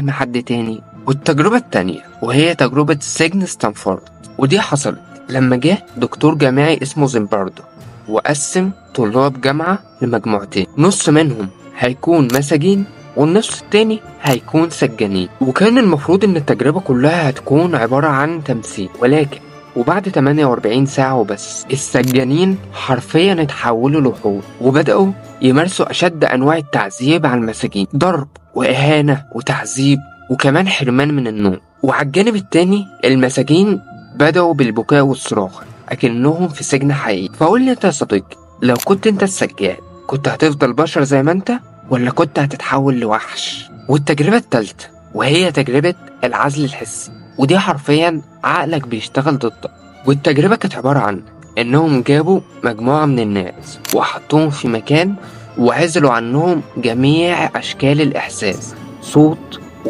مع حد تاني. والتجربة التانية وهي تجربة سجن ستانفورد، ودي حصلت لما جه دكتور جامعي اسمه زيمباردو وقسم طلاب جامعة لمجموعتين، نص منهم هيكون مساجين والنص التاني هيكون سجانين. وكان المفروض ان التجربة كلها هتكون عبارة عن تمثيل، ولكن وبعد 48 ساعة وبس السجانين حرفيا اتحولوا لوحوش وبدأوا يمارسوا أشد أنواع التعذيب على المساجين، ضرب وإهانة وتعذيب وكمان حرمان من النوم. وعلى الجانب التاني المساجين بدأوا بالبكاء والصراخ أكنهم في سجن حقيقي. فقول لي انت يا صديقي، لو كنت انت السجان كنت هتفضل بشر زي ما انت ولا كنت هتتحول لوحش؟ والتجربة التالتة وهي تجربة العزل الحسي، ودي حرفيا عقلك بيشتغل ضدك. والتجربة كانت عبارة عن انهم جابوا مجموعة من الناس وحطوهم في مكان وعزلوا عنهم جميع اشكال الاحساس، صوت